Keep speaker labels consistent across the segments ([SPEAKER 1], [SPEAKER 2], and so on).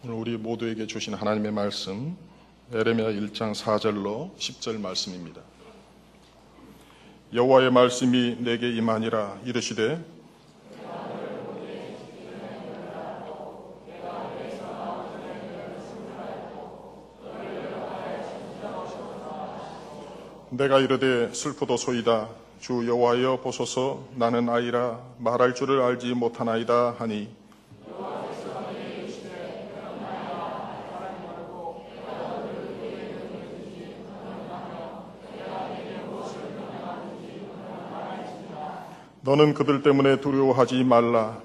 [SPEAKER 1] 오늘 우리 모두에게 주신 하나님의 말씀 에레미야 1장 4절로 10절 말씀입니다. 여호와의 말씀이 내게 임하니라 이르시되 내가 이르되 슬프도소이다. 주 여호와여 보소서 나는 아이라 말할 줄을 알지 못하나이다 하니 너는 그들 때문에 두려워하지 말라.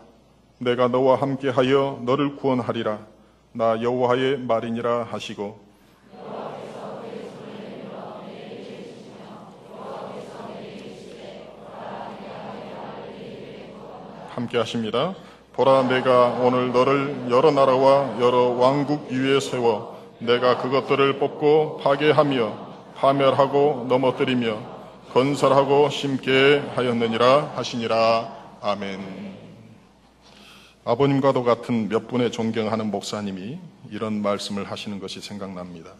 [SPEAKER 1] 내가 너와 함께하여 너를 구원하리라. 나 여호와의 말이니라 하시고 함께 하십니다. 보라 내가 오늘 너를 여러 나라와 여러 왕국 위에 세워 내가 그것들을 뽑고 파괴하며 파멸하고 넘어뜨리며 건설하고 심게 하였느니라 하시니라. 아멘. 아버님과도 같은 몇 분의 존경하는 목사님이 이런 말씀을 하시는 것이 생각납니다.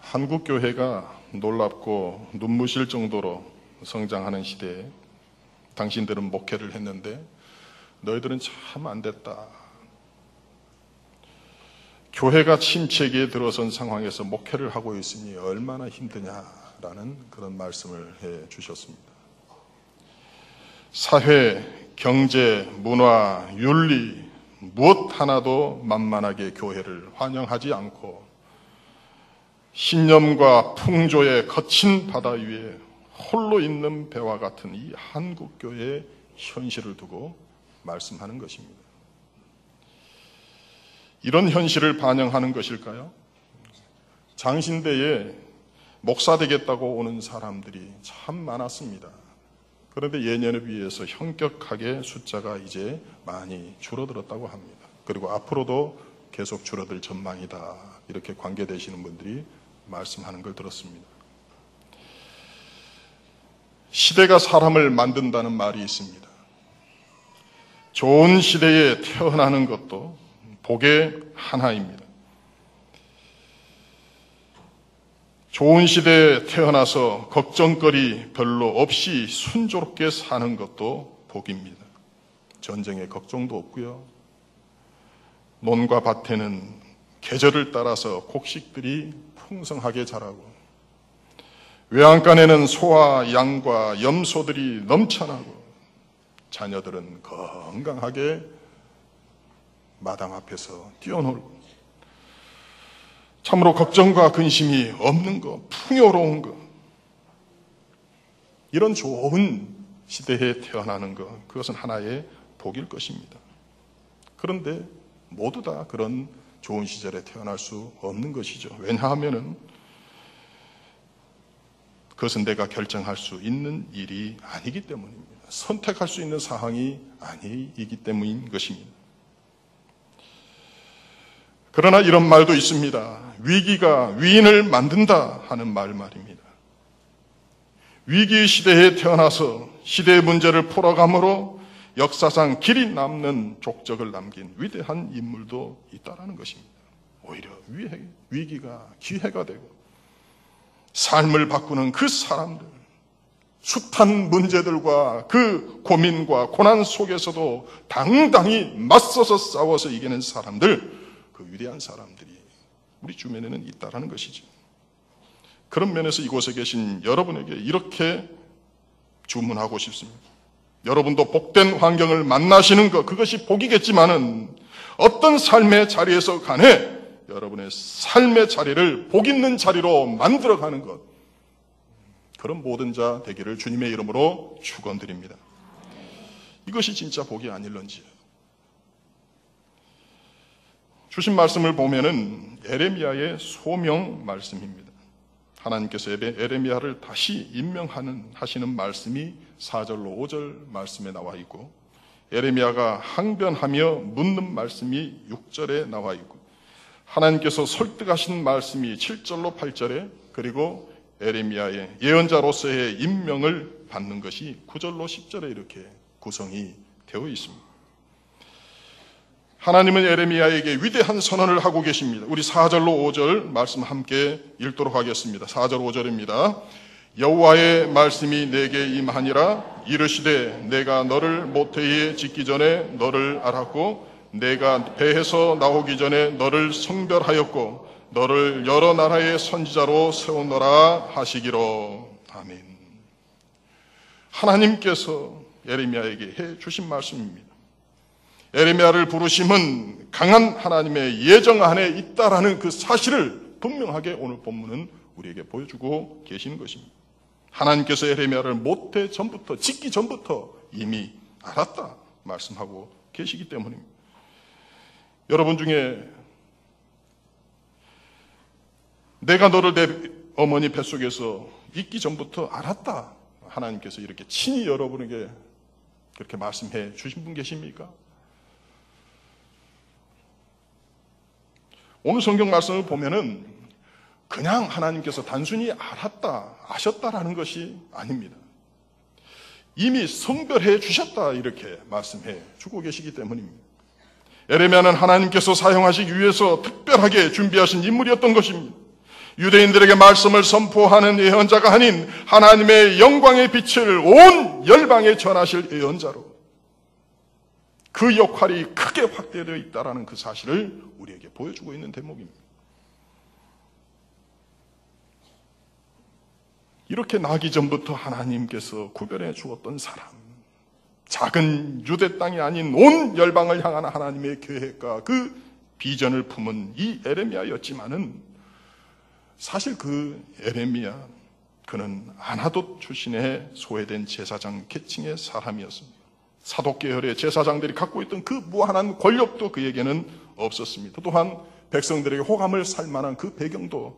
[SPEAKER 1] 한국교회가 놀랍고 눈부실 정도로 성장하는 시대에 당신들은 목회를 했는데 너희들은 참 안 됐다. 교회가 침체기에 들어선 상황에서 목회를 하고 있으니 얼마나 힘드냐라는 그런 말씀을 해 주셨습니다. 사회, 경제, 문화, 윤리 무엇 하나도 만만하게 교회를 환영하지 않고 신념과 풍조의 거친 바다 위에 홀로 있는 배와 같은 이 한국교회의 현실을 두고 말씀하는 것입니다. 이런 현실을 반영하는 것일까요? 장신대에 목사 되겠다고 오는 사람들이 참 많았습니다. 그런데 예년에 비해서 현격하게 숫자가 이제 많이 줄어들었다고 합니다. 그리고 앞으로도 계속 줄어들 전망이다. 이렇게 관계되시는 분들이 말씀하는 걸 들었습니다. 시대가 사람을 만든다는 말이 있습니다. 좋은 시대에 태어나는 것도 복의 하나입니다. 좋은 시대에 태어나서 걱정거리 별로 없이 순조롭게 사는 것도 복입니다. 전쟁에 걱정도 없고요. 논과 밭에는 계절을 따라서 곡식들이 풍성하게 자라고 외양간에는 소와 양과 염소들이 넘쳐나고 자녀들은 건강하게 마당 앞에서 뛰어놀고 참으로 걱정과 근심이 없는 것, 풍요로운 것, 이런 좋은 시대에 태어나는 것, 그것은 하나의 복일 것입니다. 그런데 모두 다 그런 좋은 시절에 태어날 수 없는 것이죠. 왜냐하면 그것은 내가 결정할 수 있는 일이 아니기 때문입니다. 선택할 수 있는 사항이 아니기 때문인 것입니다. 그러나 이런 말도 있습니다. 위기가 위인을 만든다 하는 말입니다. 위기 시대에 태어나서 시대의 문제를 풀어감으로 역사상 길이 남는 족적을 남긴 위대한 인물도 있다라는 것입니다. 오히려 위기가 기회가 되고 삶을 바꾸는 그 사람들, 숱한 문제들과 그 고민과 고난 속에서도 당당히 맞서서 싸워서 이기는 사람들, 그 위대한 사람들이 우리 주변에는 있다라는 것이죠. 그런 면에서 이곳에 계신 여러분에게 이렇게 주문하고 싶습니다. 여러분도 복된 환경을 만나시는 것, 그것이 복이겠지만은 어떤 삶의 자리에서 간에 여러분의 삶의 자리를 복 있는 자리로 만들어가는 것, 그런 모든 자 되기를 주님의 이름으로 축원드립니다. 이것이 진짜 복이 아닐런지. 주신 말씀을 보면은 에레미야의 소명 말씀입니다. 하나님께서 에레미야를 다시 임명하시는 말씀이 4절로 5절 말씀에 나와 있고, 에레미야가 항변하며 묻는 말씀이 6절에 나와 있고, 하나님께서 설득하신 말씀이 7절로 8절에, 그리고 에레미야의 예언자로서의 임명을 받는 것이 9절로 10절에 이렇게 구성이 되어 있습니다. 하나님은 에레미야에게 위대한 선언을 하고 계십니다. 우리 4절로 5절 말씀 함께 읽도록 하겠습니다. 4절 5절입니다. 여호와의 말씀이 내게 임하니라. 이르시되 내가 너를 모태에 짓기 전에 너를 알았고 내가 배에서 나오기 전에 너를 성별하였고 너를 여러 나라의 선지자로 세우노라 하시기로. 아멘. 하나님께서 에레미야에게 해 주신 말씀입니다. 에레미야를 부르심은 강한 하나님의 예정 안에 있다라는 그 사실을 분명하게 오늘 본문은 우리에게 보여주고 계시는 것입니다. 하나님께서 에레미야를 모태 전부터, 짓기 전부터 이미 알았다 말씀하고 계시기 때문입니다. 여러분 중에 내가 너를 내 어머니 뱃속에서 있기 전부터 알았다, 하나님께서 이렇게 친히 여러분에게 그렇게 말씀해 주신 분 계십니까? 오늘 성경 말씀을 보면은 그냥 하나님께서 단순히 알았다, 아셨다라는 것이 아닙니다. 이미 성별해 주셨다 이렇게 말씀해 주고 계시기 때문입니다. 에레미야는 하나님께서 사용하시기 위해서 특별하게 준비하신 인물이었던 것입니다. 유대인들에게 말씀을 선포하는 예언자가 아닌 하나님의 영광의 빛을 온 열방에 전하실 예언자로 그 역할이 크게 확대되어 있다는 그 사실을 우리에게 보여주고 있는 대목입니다. 이렇게 나기 전부터 하나님께서 구별해 주었던 사람, 작은 유대 땅이 아닌 온 열방을 향한 하나님의 계획과 그 비전을 품은 이 에레미야였지만은 사실 그 에레미야, 그는 아나돗 출신의 소외된 제사장 계층의 사람이었습니다. 사독 계열의 제사장들이 갖고 있던 그 무한한 권력도 그에게는 없었습니다. 또한 백성들에게 호감을 살 만한 그 배경도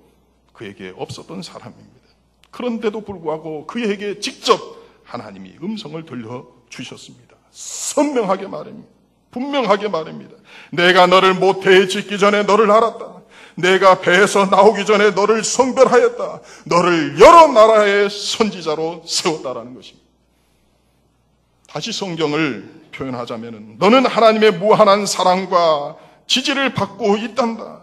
[SPEAKER 1] 그에게 없었던 사람입니다. 그런데도 불구하고 그에게 직접 하나님이 음성을 들려주셨습니다. 선명하게 말합니다. 분명하게 말합니다. 내가 너를 모태에 짓기 전에 너를 알았다. 내가 배에서 나오기 전에 너를 성별하였다. 너를 여러 나라의 선지자로 세웠다라는 것입니다. 다시 성경을 표현하자면 너는 하나님의 무한한 사랑과 지지를 받고 있단다.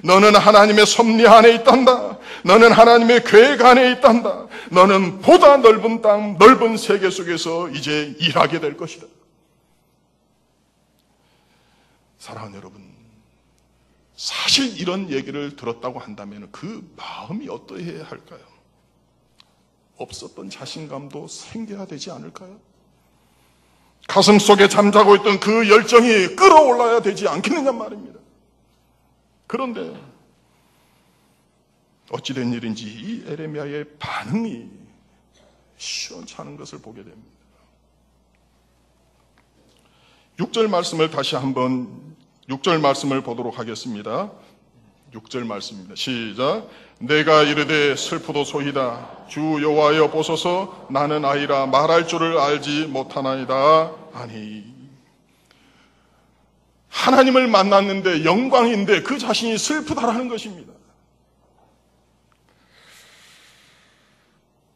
[SPEAKER 1] 너는 하나님의 섭리 안에 있단다. 너는 하나님의 계획 안에 있단다. 너는 보다 넓은 땅, 넓은 세계 속에서 이제 일하게 될 것이다. 사랑하는 여러분, 사실 이런 얘기를 들었다고 한다면 그 마음이 어떠해야 할까요? 없었던 자신감도 생겨야 되지 않을까요? 가슴 속에 잠자고 있던 그 열정이 끌어올라야 되지 않겠느냐 말입니다. 그런데 어찌된 일인지 이 에레미야의 반응이 시원찮은 것을 보게 됩니다. 6절 말씀을 다시 한번 6절 말씀을 보도록 하겠습니다. 6절 말씀입니다. 시작. 내가 이르되 슬프도소이다. 주 여호와여 보소서 나는 아이라 말할 줄을 알지 못하나이다. 아니, 하나님을 만났는데 영광인데 그 자신이 슬프다라는 것입니다.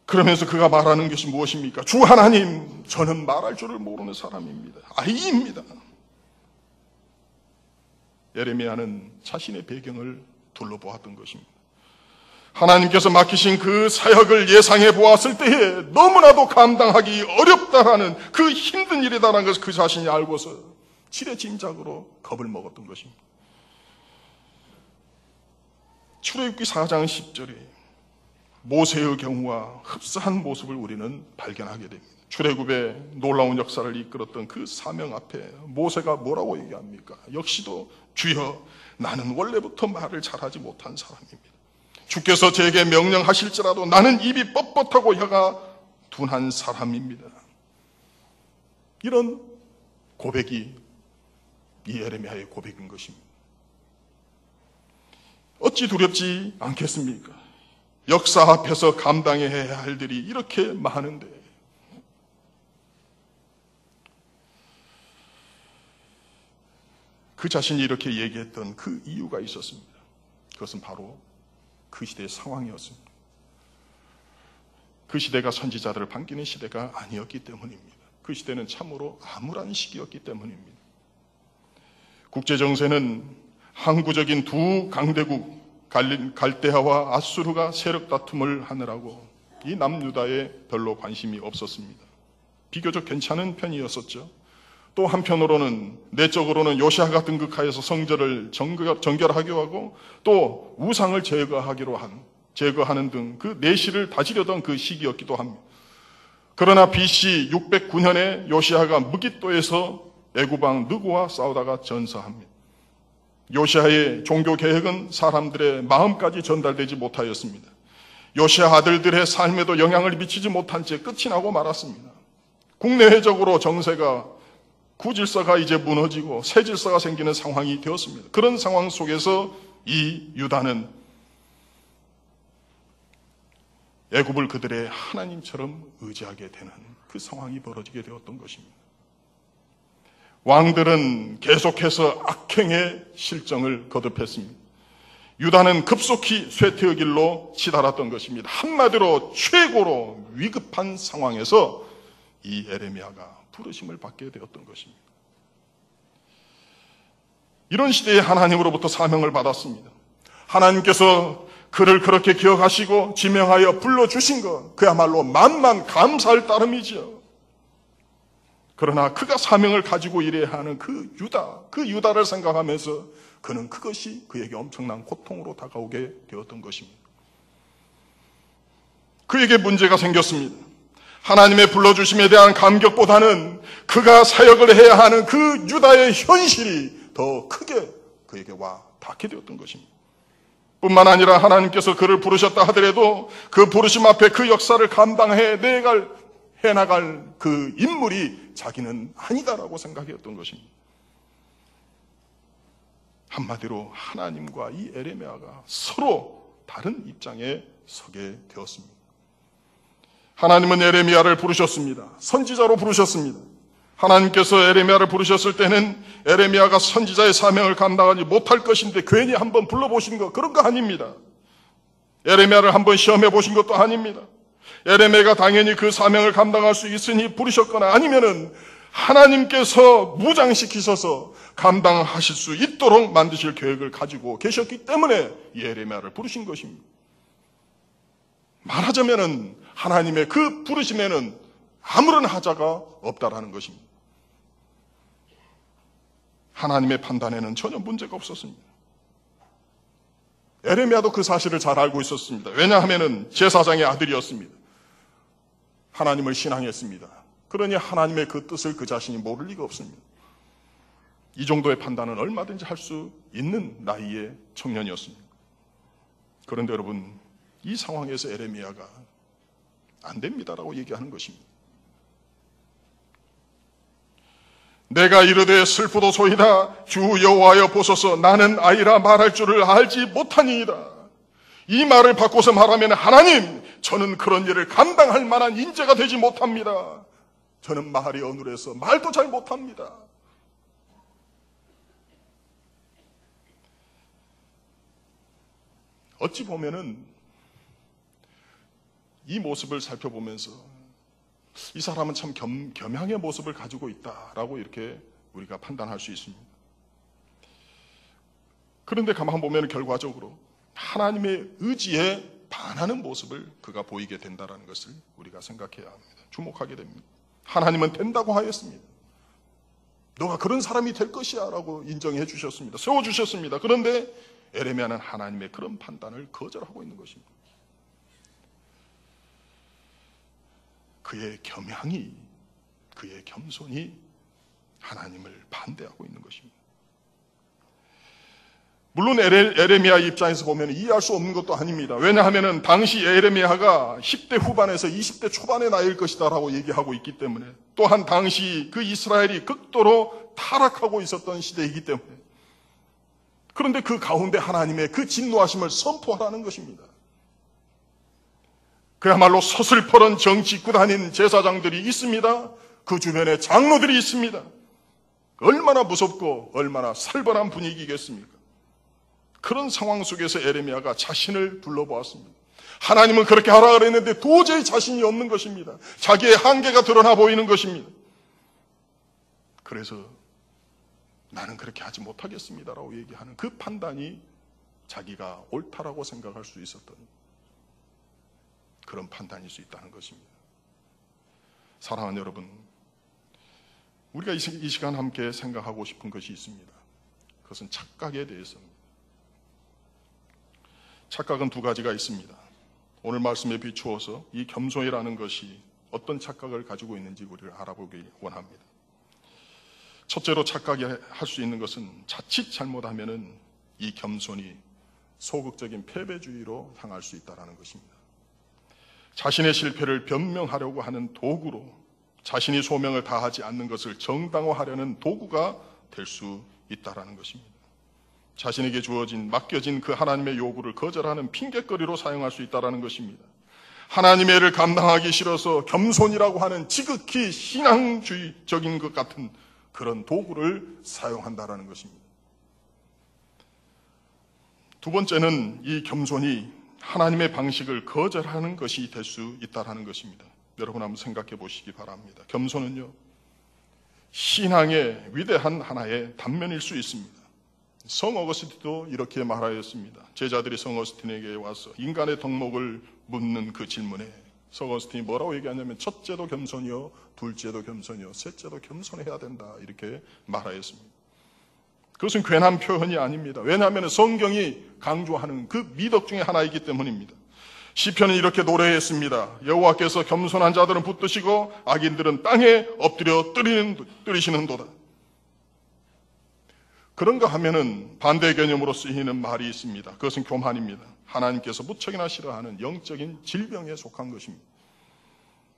[SPEAKER 1] 그러면서 그가 말하는 것이 무엇입니까? 주 하나님, 저는 말할 줄을 모르는 사람입니다. 아이입니다. 에레미야는 자신의 배경을 둘러보았던 것입니다. 하나님께서 맡기신 그 사역을 예상해 보았을 때에 너무나도 감당하기 어렵다라는, 그 힘든 일이다라는 것을 그 자신이 알고서 지레짐작으로 겁을 먹었던 것입니다. 출애굽기 4장 10절에 모세의 경우와 흡사한 모습을 우리는 발견하게 됩니다. 출애굽의 놀라운 역사를 이끌었던 그 사명 앞에 모세가 뭐라고 얘기합니까? 역시도 주여, 나는 원래부터 말을 잘하지 못한 사람입니다. 주께서 제게 명령하실지라도 나는 입이 뻣뻣하고 혀가 둔한 사람입니다. 이런 고백이 이 에레미야의 고백인 것입니다. 어찌 두렵지 않겠습니까? 역사 앞에서 감당해야 할 일이 이렇게 많은데 그 자신이 이렇게 얘기했던 그 이유가 있었습니다. 그것은 바로 그 시대의 상황이었습니다. 그 시대가 선지자들을 반기는 시대가 아니었기 때문입니다. 그 시대는 참으로 암울한 시기였기 때문입니다. 국제정세는 항구적인 두 강대국 갈대아와 아수르가 세력 다툼을 하느라고 이 남유다에 별로 관심이 없었습니다. 비교적 괜찮은 편이었었죠. 또 한편으로는 내적으로는 요시아가 등극하여서 성전을 정결하기로 하고 또 우상을 제거하는 등 그 내실을 다지려던 그 시기였기도 합니다. 그러나 BC 609년에 요시아가 무깃도에서 애굽왕 느고와 싸우다가 전사합니다. 요시아의 종교 계획은 사람들의 마음까지 전달되지 못하였습니다. 요시아 아들들의 삶에도 영향을 미치지 못한 채 끝이 나고 말았습니다. 국내외적으로 정세가 구질서가 이제 무너지고 새 질서가 생기는 상황이 되었습니다. 그런 상황 속에서 이 유다는 애굽을 그들의 하나님처럼 의지하게 되는 그 상황이 벌어지게 되었던 것입니다. 왕들은 계속해서 악행의 실정을 거듭했습니다. 유다는 급속히 쇠퇴의 길로 치달았던 것입니다. 한마디로 최고로 위급한 상황에서 이 에레미야가 부르심을 받게 되었던 것입니다. 이런 시대에 하나님으로부터 사명을 받았습니다. 하나님께서 그를 그렇게 기억하시고 지명하여 불러주신 것, 그야말로 만만 감사할 따름이지요. 그러나 그가 사명을 가지고 일해야 하는 그 유다를 생각하면서 그는 그것이 그에게 엄청난 고통으로 다가오게 되었던 것입니다. 그에게 문제가 생겼습니다. 하나님의 불러주심에 대한 감격보다는 그가 사역을 해야 하는 그 유다의 현실이 더 크게 그에게 와 닿게 되었던 것입니다. 뿐만 아니라 하나님께서 그를 부르셨다 하더라도 그 부르심 앞에 그 역사를 해나갈 그 인물이 자기는 아니다라고 생각했던 것입니다. 한마디로 하나님과 이 에레미야가 서로 다른 입장에 서게 되었습니다. 하나님은 에레미야를 부르셨습니다. 선지자로 부르셨습니다. 하나님께서 에레미야를 부르셨을 때는 에레미야가 선지자의 사명을 감당하지 못할 것인데 괜히 한번 불러보신 거 그런 거 아닙니다. 에레미야를 한번 시험해 보신 것도 아닙니다. 에레미야가 당연히 그 사명을 감당할 수 있으니 부르셨거나 아니면은 하나님께서 무장시키셔서 감당하실 수 있도록 만드실 계획을 가지고 계셨기 때문에 이 에레미야를 부르신 것입니다. 말하자면은 하나님의 그 부르심에는 아무런 하자가 없다라는 것입니다. 하나님의 판단에는 전혀 문제가 없었습니다. 에레미야도 그 사실을 잘 알고 있었습니다. 왜냐하면 제사장의 아들이었습니다. 하나님을 신앙했습니다. 그러니 하나님의 그 뜻을 그 자신이 모를 리가 없습니다. 이 정도의 판단은 얼마든지 할 수 있는 나이의 청년이었습니다. 그런데 여러분, 이 상황에서 에레미야가 안 됩니다라고 얘기하는 것입니다. 내가 이르되 슬프도소이다. 주 여호와여 보소서 나는 아이라 말할 줄을 알지 못하니이다. 이 말을 바꿔서 말하면 하나님, 저는 그런 일을 감당할 만한 인재가 되지 못합니다. 저는 말이 어눌해서 말도 잘 못합니다. 어찌 보면은 이 모습을 살펴보면서 이 사람은 참 겸양의 모습을 가지고 있다라고 이렇게 우리가 판단할 수 있습니다. 그런데 가만 보면 결과적으로 하나님의 의지에 반하는 모습을 그가 보이게 된다는 것을 우리가 생각해야 합니다. 주목하게 됩니다. 하나님은 된다고 하였습니다. 너가 그런 사람이 될 것이야 라고 인정해 주셨습니다. 세워주셨습니다. 그런데 에레미야는 하나님의 그런 판단을 거절하고 있는 것입니다. 그의 겸양이, 그의 겸손이 하나님을 반대하고 있는 것입니다. 물론 에레미야 입장에서 보면 이해할 수 없는 것도 아닙니다. 왜냐하면 당시 에레미야가 10대 후반에서 20대 초반의 나이일 것이다 라고 얘기하고 있기 때문에, 또한 당시 그 이스라엘이 극도로 타락하고 있었던 시대이기 때문에, 그런데 그 가운데 하나님의 그 진노하심을 선포하라는 것입니다. 그야말로 서슬퍼런 정치 입고 다닌 제사장들이 있습니다. 그 주변에 장로들이 있습니다. 얼마나 무섭고 얼마나 살벌한 분위기겠습니까? 그런 상황 속에서 에레미야가 자신을 둘러보았습니다. 하나님은 그렇게 하라 그랬는데 도저히 자신이 없는 것입니다. 자기의 한계가 드러나 보이는 것입니다. 그래서 나는 그렇게 하지 못하겠습니다라고 얘기하는 그 판단이 자기가 옳다라고 생각할 수 있었던 그런 판단일 수 있다는 것입니다. 사랑하는 여러분, 우리가 이 시간 함께 생각하고 싶은 것이 있습니다. 그것은 착각에 대해서입니다. 착각은 두 가지가 있습니다. 오늘 말씀에 비추어서 이 겸손이라는 것이 어떤 착각을 가지고 있는지 우리를 알아보기 원합니다. 첫째로 착각이 할 수 있는 것은 자칫 잘못하면은 이 겸손이 소극적인 패배주의로 향할 수 있다는 것입니다. 자신의 실패를 변명하려고 하는 도구로 자신이 소명을 다하지 않는 것을 정당화하려는 도구가 될 수 있다는 것입니다. 자신에게 맡겨진 그 하나님의 요구를 거절하는 핑계거리로 사용할 수 있다는 것입니다. 하나님의 일을 감당하기 싫어서 겸손이라고 하는 지극히 신앙주의적인 것 같은 그런 도구를 사용한다는 것입니다. 두 번째는 이 겸손이 하나님의 방식을 거절하는 것이 될 수 있다는 것입니다. 여러분 한번 생각해 보시기 바랍니다. 겸손은요, 신앙의 위대한 하나의 단면일 수 있습니다. 성 어거스틴도 이렇게 말하였습니다. 제자들이 성 어거스틴에게 와서 인간의 덕목을 묻는 그 질문에 성 어거스틴이 뭐라고 얘기하냐면 첫째도 겸손이요, 둘째도 겸손이요, 셋째도 겸손해야 된다 이렇게 말하였습니다. 그것은 괜한 표현이 아닙니다. 왜냐하면 성경이 강조하는 그 미덕 중에 하나이기 때문입니다. 시편은 이렇게 노래했습니다. 여호와께서 겸손한 자들은 붙드시고 악인들은 땅에 엎드려 뜨리시는도다. 그런가 하면은 반대 개념으로 쓰이는 말이 있습니다. 그것은 교만입니다. 하나님께서 무척이나 싫어하는 영적인 질병에 속한 것입니다.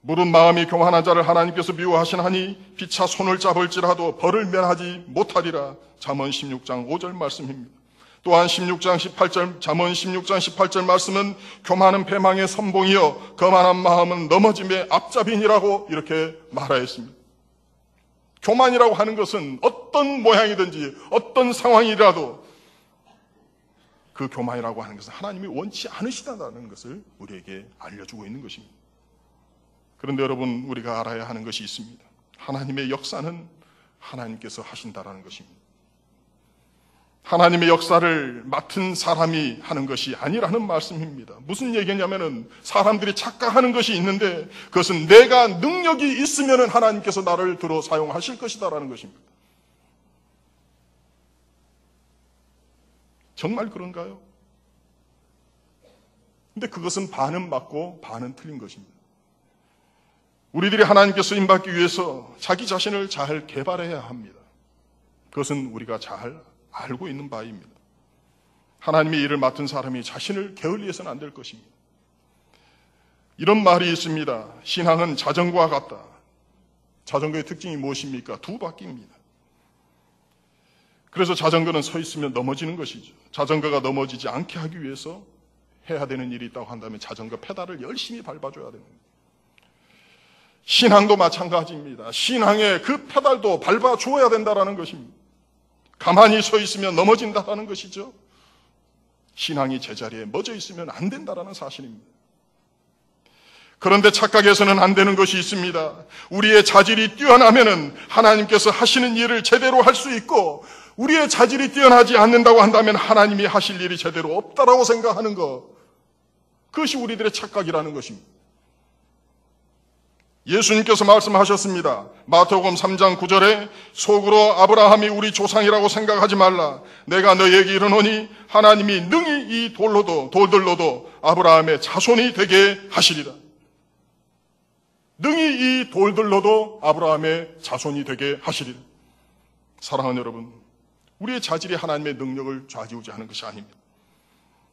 [SPEAKER 1] 무릇 마음이 교만한 자를 하나님께서 미워하시나니 피차 손을 잡을지라도 벌을 면하지 못하리라. 잠언 16장 5절 말씀입니다. 또한 16장 18절 잠언 16장 18절 말씀은 교만은 패망의 선봉이요 거만한 마음은 넘어짐의 앞잡이니라고 이렇게 말하였습니다. 교만이라고 하는 것은 어떤 모양이든지 어떤 상황이라도 그 교만이라고 하는 것은 하나님이 원치 않으시다는 것을 우리에게 알려주고 있는 것입니다. 그런데 여러분, 우리가 알아야 하는 것이 있습니다. 하나님의 역사는 하나님께서 하신다라는 것입니다. 하나님의 역사를 맡은 사람이 하는 것이 아니라는 말씀입니다. 무슨 얘기냐면은 사람들이 착각하는 것이 있는데 그것은 내가 능력이 있으면은 하나님께서 나를 들어 사용하실 것이다라는 것입니다. 정말 그런가요? 근데 그것은 반은 맞고 반은 틀린 것입니다. 우리들이 하나님께 쓰임받기 위해서 자기 자신을 잘 개발해야 합니다. 그것은 우리가 잘 알고 있는 바입니다. 하나님의 일을 맡은 사람이 자신을 게을리해서는 안 될 것입니다. 이런 말이 있습니다. 신앙은 자전거와 같다. 자전거의 특징이 무엇입니까? 두 바퀴입니다. 그래서 자전거는 서 있으면 넘어지는 것이죠. 자전거가 넘어지지 않게 하기 위해서 해야 되는 일이 있다고 한다면 자전거 페달을 열심히 밟아줘야 됩니다. 신앙도 마찬가지입니다. 신앙의 그 페달도 밟아줘야 된다는 것입니다. 가만히 서 있으면 넘어진다는 것이죠. 신앙이 제자리에 멎어 있으면 안 된다는 사실입니다. 그런데 착각해서는 안 되는 것이 있습니다. 우리의 자질이 뛰어나면은 하나님께서 하시는 일을 제대로 할 수 있고, 우리의 자질이 뛰어나지 않는다고 한다면 하나님이 하실 일이 제대로 없다라고 생각하는 것, 그것이 우리들의 착각이라는 것입니다. 예수님께서 말씀하셨습니다. 마태복음 3장 9절에 속으로 아브라함이 우리 조상이라고 생각하지 말라. 내가 너희에게 이르노니 하나님이 능히 이 돌들로도 아브라함의 자손이 되게 하시리라. 능히 이 돌들로도 아브라함의 자손이 되게 하시리라. 사랑하는 여러분, 우리의 자질이 하나님의 능력을 좌지우지하는 것이 아닙니다.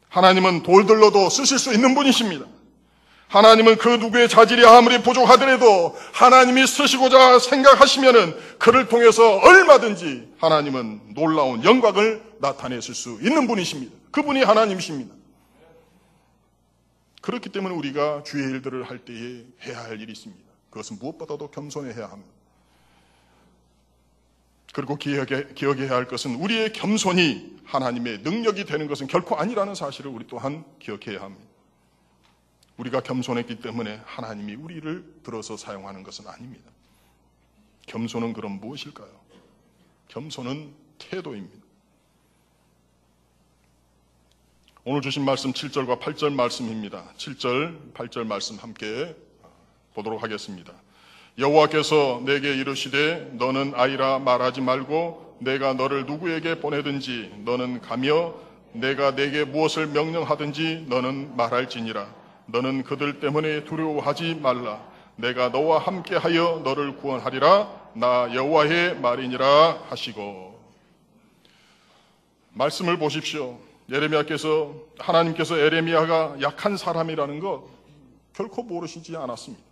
[SPEAKER 1] 하나님은 돌들로도 쓰실 수 있는 분이십니다. 하나님은 그 누구의 자질이 아무리 부족하더라도 하나님이 쓰시고자 생각하시면은 그를 통해서 얼마든지 하나님은 놀라운 영광을 나타내실 수 있는 분이십니다. 그분이 하나님이십니다. 그렇기 때문에 우리가 주의 일들을 할 때에 해야 할 일이 있습니다. 그것은 무엇보다도 겸손해야 합니다. 그리고 기억해야 할 것은 우리의 겸손이 하나님의 능력이 되는 것은 결코 아니라는 사실을 우리 또한 기억해야 합니다. 우리가 겸손했기 때문에 하나님이 우리를 들어서 사용하는 것은 아닙니다. 겸손은 그럼 무엇일까요? 겸손은 태도입니다. 오늘 주신 말씀 7절과 8절 말씀입니다. 7절, 8절 말씀 함께 보도록 하겠습니다. 여호와께서 내게 이르시되 너는 아이라 말하지 말고 내가 너를 누구에게 보내든지 너는 가며 내가 내게 무엇을 명령하든지 너는 말할지니라. 너는 그들 때문에 두려워하지 말라. 내가 너와 함께하여 너를 구원하리라. 나 여호와의 말이니라 하시고. 말씀을 보십시오. 하나님께서 에레미야가 약한 사람이라는 것 결코 모르시지 않았습니다.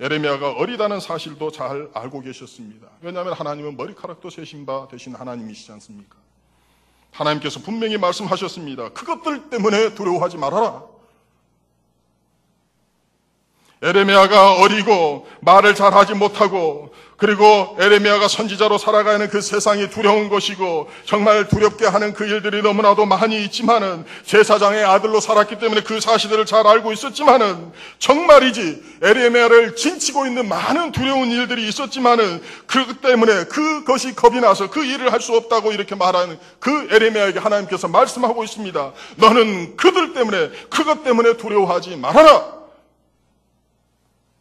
[SPEAKER 1] 에레미야가 어리다는 사실도 잘 알고 계셨습니다. 왜냐하면 하나님은 머리카락도 세신 바 되신 하나님이시지 않습니까? 하나님께서 분명히 말씀하셨습니다. 그것들 때문에 두려워하지 말아라. 에레미야가 어리고 말을 잘하지 못하고 그리고 에레미야가 선지자로 살아가는 그 세상이 두려운 것이고 정말 두렵게 하는 그 일들이 너무나도 많이 있지만은 제사장의 아들로 살았기 때문에 그 사실들을 잘 알고 있었지만은 정말이지 에레미야를 진치고 있는 많은 두려운 일들이 있었지만은 그 때문에 그것이 겁이 나서 그 일을 할 수 없다고 이렇게 말하는 그 에레미야에게 하나님께서 말씀하고 있습니다. 너는 그것 때문에 두려워하지 말아라.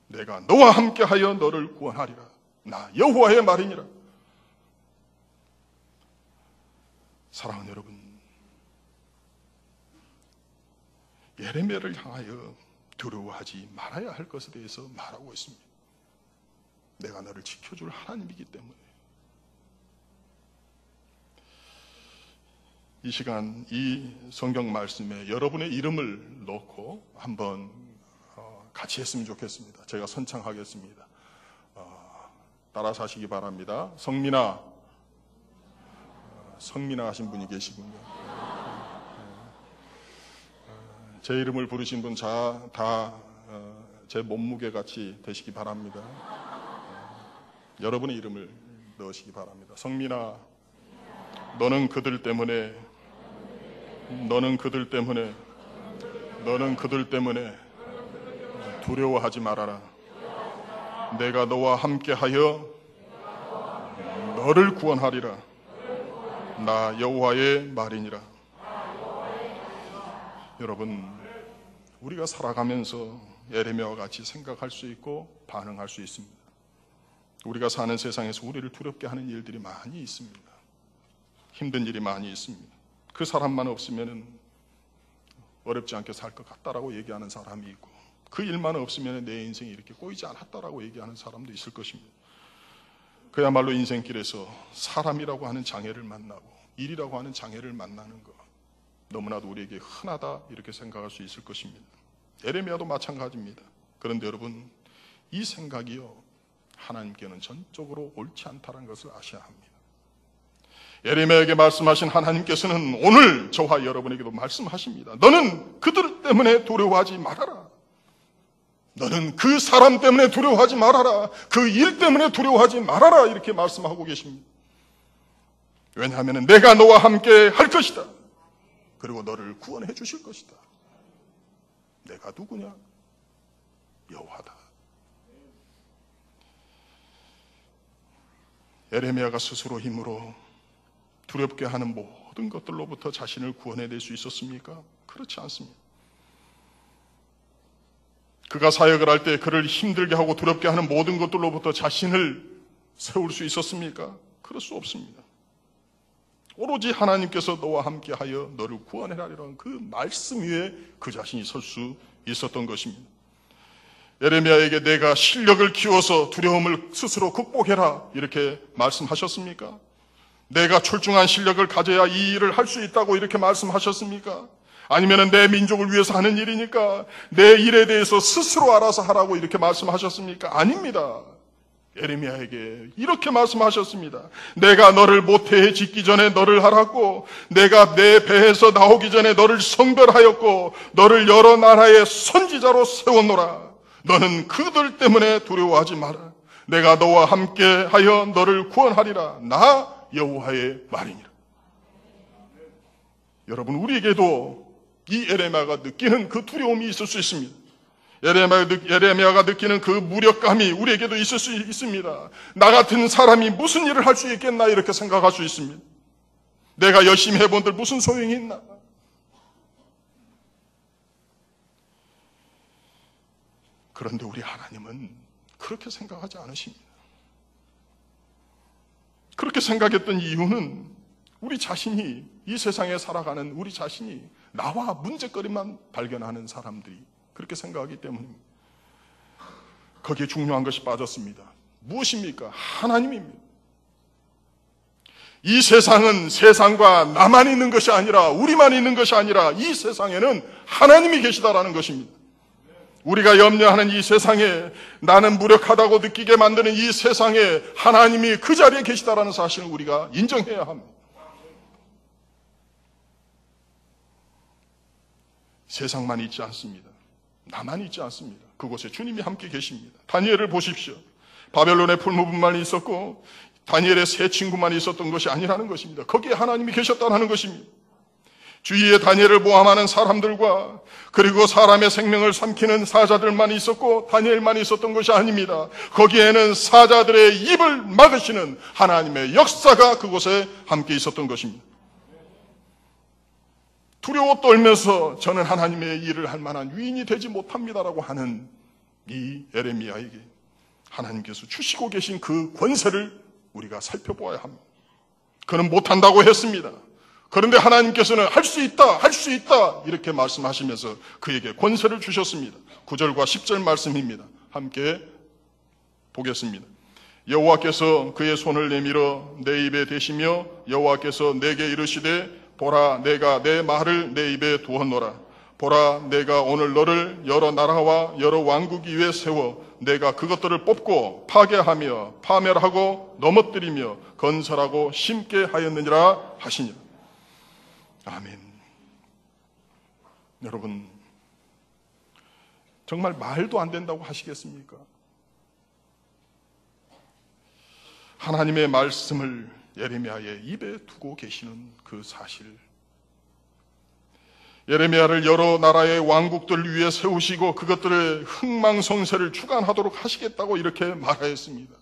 [SPEAKER 1] 내가 너와 함께하여 너를 구원하리라. 나 여호와의 말이니라. 사랑하는 여러분, 예레미야를 향하여 두려워하지 말아야 할 것에 대해서 말하고 있습니다. 내가 너를 지켜줄 하나님이기 때문에. 이 시간 이 성경 말씀에 여러분의 이름을 넣고 한번 같이 했으면 좋겠습니다. 제가 선창하겠습니다. 따라서 하시기 바랍니다. 성민아 하신 분이 계시군요. 제 이름을 부르신 분 다 제 몸무게 같이 되시기 바랍니다. 여러분의 이름을 넣으시기 바랍니다. 성민아, 너는 그들 때문에 두려워하지 말아라. 내가 너와 함께하여 너를 구원하리라. 나 여호와의 말이니라. 여러분, 우리가 살아가면서 에레미야와 같이 생각할 수 있고 반응할 수 있습니다. 우리가 사는 세상에서 우리를 두렵게 하는 일들이 많이 있습니다. 힘든 일이 많이 있습니다. 그 사람만 없으면 어렵지 않게 살 것 같다라고 얘기하는 사람이 있고 그 일만 없으면 내 인생이 이렇게 꼬이지 않았다라고 얘기하는 사람도 있을 것입니다. 그야말로 인생길에서 사람이라고 하는 장애를 만나고 일이라고 하는 장애를 만나는 것 너무나도 우리에게 흔하다 이렇게 생각할 수 있을 것입니다. 에레미야도 마찬가지입니다. 그런데 여러분, 이 생각이요 하나님께는 전적으로 옳지 않다는 것을 아셔야 합니다. 에레미야에게 말씀하신 하나님께서는 오늘 저와 여러분에게도 말씀하십니다. 너는 그들 때문에 두려워하지 말아라. 너는 그 사람 때문에 두려워하지 말아라. 그 일 때문에 두려워하지 말아라. 이렇게 말씀하고 계십니다. 왜냐하면 내가 너와 함께 할 것이다. 그리고 너를 구원해 주실 것이다. 내가 누구냐? 여호와다. 에레미야가 스스로 힘으로 두렵게 하는 모든 것들로부터 자신을 구원해낼 수 있었습니까? 그렇지 않습니다. 그가 사역을 할 때 그를 힘들게 하고 두렵게 하는 모든 것들로부터 자신을 세울 수 있었습니까? 그럴 수 없습니다. 오로지 하나님께서 너와 함께하여 너를 구원해라라는 그 말씀 위에 그 자신이 설 수 있었던 것입니다. 에레미야에게 내가 실력을 키워서 두려움을 스스로 극복해라 이렇게 말씀하셨습니까? 내가 출중한 실력을 가져야 이 일을 할 수 있다고 이렇게 말씀하셨습니까? 아니면 내 민족을 위해서 하는 일이니까 내 일에 대해서 스스로 알아서 하라고 이렇게 말씀하셨습니까? 아닙니다. 에레미야에게 이렇게 말씀하셨습니다. 내가 너를 모태에 짓기 전에 너를 알았고 내가 내 배에서 나오기 전에 너를 성별하였고 너를 여러 나라의 선지자로 세웠노라. 너는 그들 때문에 두려워하지 마라. 내가 너와 함께하여 너를 구원하리라. 나 여호와의 말이니라. 여러분, 우리에게도 이 에레미야가 느끼는 그 두려움이 있을 수 있습니다. 에레미야가 느끼는 그 무력감이 우리에게도 있을 수 있습니다. 나 같은 사람이 무슨 일을 할 수 있겠나 이렇게 생각할 수 있습니다. 내가 열심히 해본들 무슨 소용이 있나? 그런데 우리 하나님은 그렇게 생각하지 않으십니다. 그렇게 생각했던 이유는 우리 자신이, 이 세상에 살아가는 우리 자신이 나와 문제거리만 발견하는 사람들이 그렇게 생각하기 때문입니다. 거기에 중요한 것이 빠졌습니다. 무엇입니까? 하나님입니다. 이 세상은 세상과 나만 있는 것이 아니라, 우리만 있는 것이 아니라 이 세상에는 하나님이 계시다라는 것입니다. 우리가 염려하는 이 세상에, 나는 무력하다고 느끼게 만드는 이 세상에 하나님이 그 자리에 계시다라는 사실을 우리가 인정해야 합니다. 세상만 있지 않습니다. 나만 있지 않습니다. 그곳에 주님이 함께 계십니다. 다니엘을 보십시오. 바벨론의 풀무분만 있었고 다니엘의 세 친구만 있었던 것이 아니라는 것입니다. 거기에 하나님이 계셨다는 것입니다. 주위에 다니엘을 모함하는 사람들과 그리고 사람의 생명을 삼키는 사자들만 있었고 다니엘만 있었던 것이 아닙니다. 거기에는 사자들의 입을 막으시는 하나님의 역사가 그곳에 함께 있었던 것입니다. 두려워 떨면서 저는 하나님의 일을 할 만한 위인이 되지 못합니다라고 하는 이 에레미야에게 하나님께서 주시고 계신 그 권세를 우리가 살펴보아야 합니다. 그는 못한다고 했습니다. 그런데 하나님께서는 할 수 있다, 할 수 있다 이렇게 말씀하시면서 그에게 권세를 주셨습니다. 9절과 10절 말씀입니다. 함께 보겠습니다. 여호와께서 그의 손을 내밀어 내 입에 대시며 여호와께서 내게 이르시되 보라, 내가 내 말을 내 입에 두었노라. 보라, 내가 오늘 너를 여러 나라와 여러 왕국 위에 세워 내가 그것들을 뽑고 파괴하며 파멸하고 넘어뜨리며 건설하고 심게 하였느니라 하시니라. 아멘. 여러분, 정말 말도 안 된다고 하시겠습니까? 하나님의 말씀을 예레미야의 입에 두고 계시는 그 사실, 예레미야를 여러 나라의 왕국들 위에 세우시고 그것들의 흥망성쇠를 주관하도록 하시겠다고 이렇게 말하였습니다.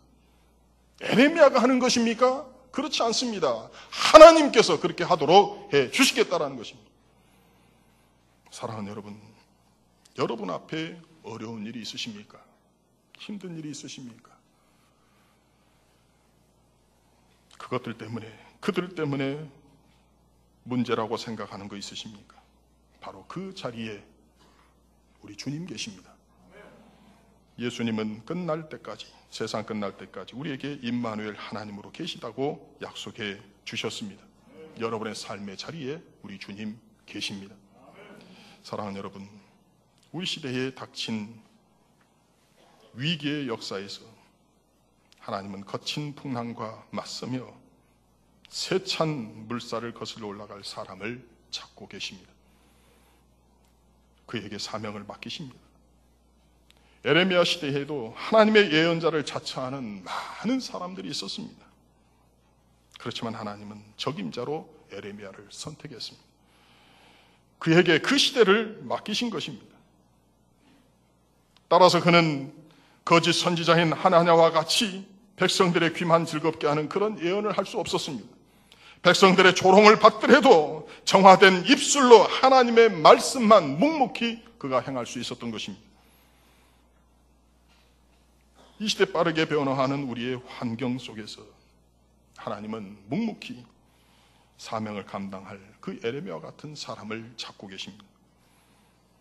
[SPEAKER 1] 예레미야가 하는 것입니까? 그렇지 않습니다. 하나님께서 그렇게 하도록 해 주시겠다라는 것입니다. 사랑하는 여러분, 여러분 앞에 어려운 일이 있으십니까? 힘든 일이 있으십니까? 그것들 때문에, 그들 때문에 문제라고 생각하는 거 있으십니까? 바로 그 자리에 우리 주님 계십니다. 예수님은 끝날 때까지, 세상 끝날 때까지 우리에게 임마누엘 하나님으로 계시다고 약속해 주셨습니다. 여러분의 삶의 자리에 우리 주님 계십니다. 사랑하는 여러분, 우리 시대에 닥친 위기의 역사에서 하나님은 거친 풍랑과 맞서며 세찬 물살을 거슬러 올라갈 사람을 찾고 계십니다. 그에게 사명을 맡기십니다. 에레미야 시대에도 하나님의 예언자를 자처하는 많은 사람들이 있었습니다. 그렇지만 하나님은 적임자로 에레미야를 선택했습니다. 그에게 그 시대를 맡기신 것입니다. 따라서 그는 거짓 선지자인 하나냐와 같이 백성들의 귀만 즐겁게 하는 그런 예언을 할 수 없었습니다. 백성들의 조롱을 받더라도 정화된 입술로 하나님의 말씀만 묵묵히 그가 행할 수 있었던 것입니다. 이 시대 빠르게 변화하는 우리의 환경 속에서 하나님은 묵묵히 사명을 감당할 그 에레미야와 같은 사람을 찾고 계십니다.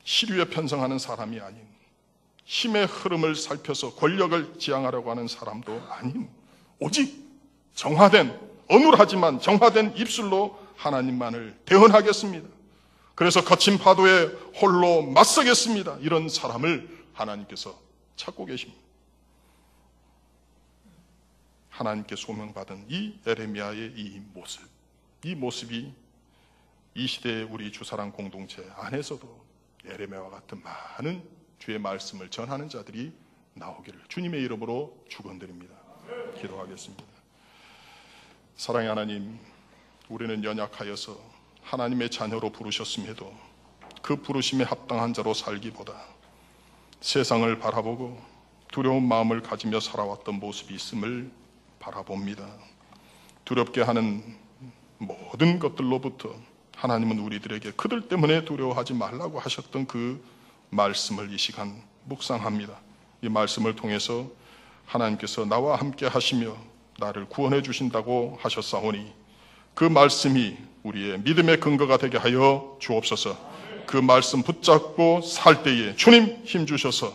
[SPEAKER 1] 시류에 편성하는 사람이 아닌, 힘의 흐름을 살펴서 권력을 지향하려고 하는 사람도 아닌, 오직 정화된, 어눌하지만 정화된 입술로 하나님만을 대언하겠습니다. 그래서 거친 파도에 홀로 맞서겠습니다. 이런 사람을 하나님께서 찾고 계십니다. 하나님께 소명받은 이 에레미야의 이 모습이 이 시대의 우리 주사랑 공동체 안에서도 에레미야와 같은 많은 주의 말씀을 전하는 자들이 나오기를 주님의 이름으로 축원드립니다. 기도하겠습니다. 사랑의 하나님, 우리는 연약하여서 하나님의 자녀로 부르셨음에도 그 부르심에 합당한 자로 살기보다 세상을 바라보고 두려운 마음을 가지며 살아왔던 모습이 있음을 바라봅니다. 두렵게 하는 모든 것들로부터 하나님은 우리들에게 그들 때문에 두려워하지 말라고 하셨던 그 말씀을 이 시간 묵상합니다. 이 말씀을 통해서 하나님께서 나와 함께 하시며 나를 구원해 주신다고 하셨사오니 그 말씀이 우리의 믿음의 근거가 되게 하여 주옵소서. 그 말씀 붙잡고 살 때에 주님 힘 주셔서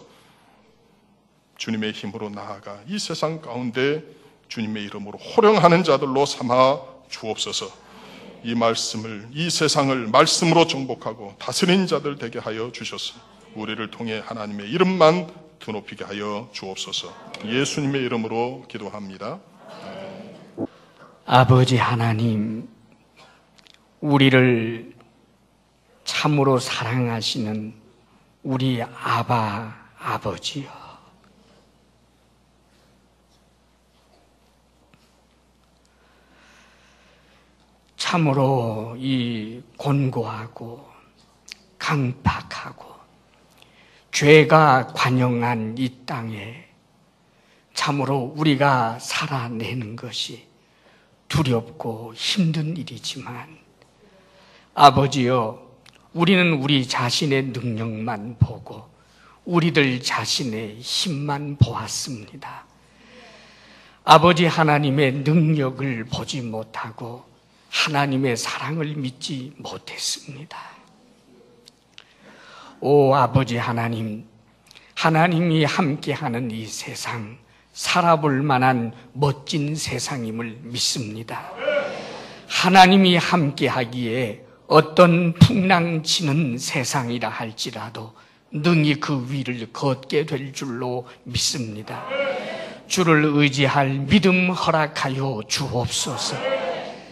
[SPEAKER 1] 주님의 힘으로 나아가 이 세상 가운데 주님의 이름으로 호령하는 자들로 삼아 주옵소서. 이 말씀을, 이 세상을 말씀으로 정복하고 다스린 자들 되게 하여 주셔서 우리를 통해 하나님의 이름만 드높이게 하여 주옵소서. 예수님의 이름으로 기도합니다.
[SPEAKER 2] 아버지 하나님, 우리를 참으로 사랑하시는 우리 아버지요, 참으로 이 곤고하고 강팍하고 죄가 관영한 이 땅에 참으로 우리가 살아내는 것이 두렵고 힘든 일이지만 아버지여, 우리는 우리 자신의 능력만 보고 우리들 자신의 힘만 보았습니다. 아버지 하나님의 능력을 보지 못하고 하나님의 사랑을 믿지 못했습니다. 오 아버지 하나님, 하나님이 함께하는 이 세상, 살아볼 만한 멋진 세상임을 믿습니다. 하나님이 함께하기에 어떤 풍랑치는 세상이라 할지라도 능히 그 위를 걷게 될 줄로 믿습니다. 주를 의지할 믿음 허락하여 주옵소서.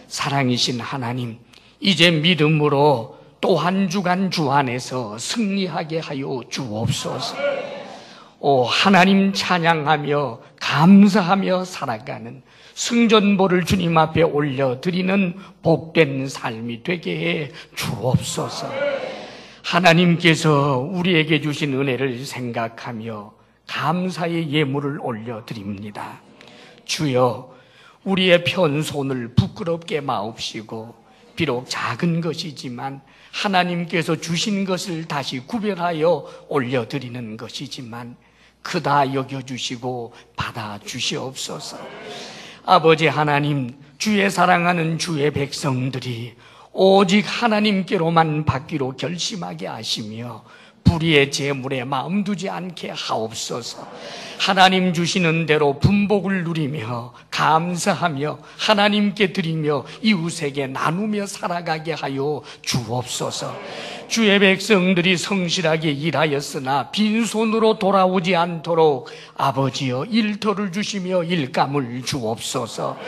[SPEAKER 2] 사랑이신 하나님, 이제 믿음으로 또 한 주간 주 안에서 승리하게 하여 주옵소서. 오 하나님, 찬양하며 감사하며 살아가는 승전보를 주님 앞에 올려드리는 복된 삶이 되게 해 주옵소서. 하나님께서 우리에게 주신 은혜를 생각하며 감사의 예물을 올려드립니다. 주여, 우리의 편손을 부끄럽게 마옵시고 비록 작은 것이지만 하나님께서 주신 것을 다시 구별하여 올려드리는 것이지만 크다 여겨주시고 받아주시옵소서. 아버지 하나님, 주의 사랑하는 주의 백성들이 오직 하나님께로만 받기로 결심하게 하시며 불의의 재물에 마음 두지 않게 하옵소서. 하나님 주시는 대로 분복을 누리며 감사하며 하나님께 드리며 이웃에게 나누며 살아가게 하여 주옵소서. 주의 백성들이 성실하게 일하였으나 빈손으로 돌아오지 않도록 아버지여 일터를 주시며 일감을 주옵소서.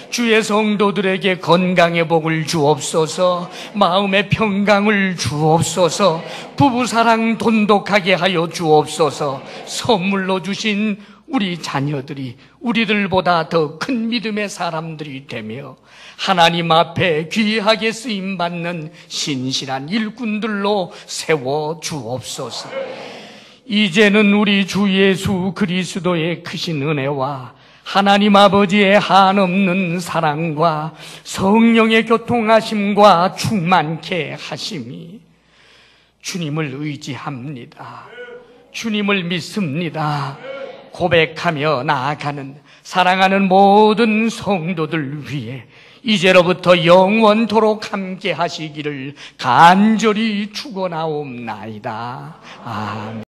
[SPEAKER 2] 주의 성도들에게 건강의 복을 주옵소서. 마음의 평강을 주옵소서. 부부사랑 돈독하게 하여 주옵소서. 선물로 주신 우리 자녀들이 우리들보다 더 큰 믿음의 사람들이 되며 하나님 앞에 귀하게 쓰임받는 신실한 일꾼들로 세워 주옵소서. 이제는 우리 주 예수 그리스도의 크신 은혜와 하나님 아버지의 한없는 사랑과 성령의 교통하심과 충만케 하심이 주님을 의지합니다. 주님을 믿습니다. 고백하며 나아가는 사랑하는 모든 성도들 위해 이제로부터 영원토록 함께 하시기를 간절히 축원하옵나이다. 아멘.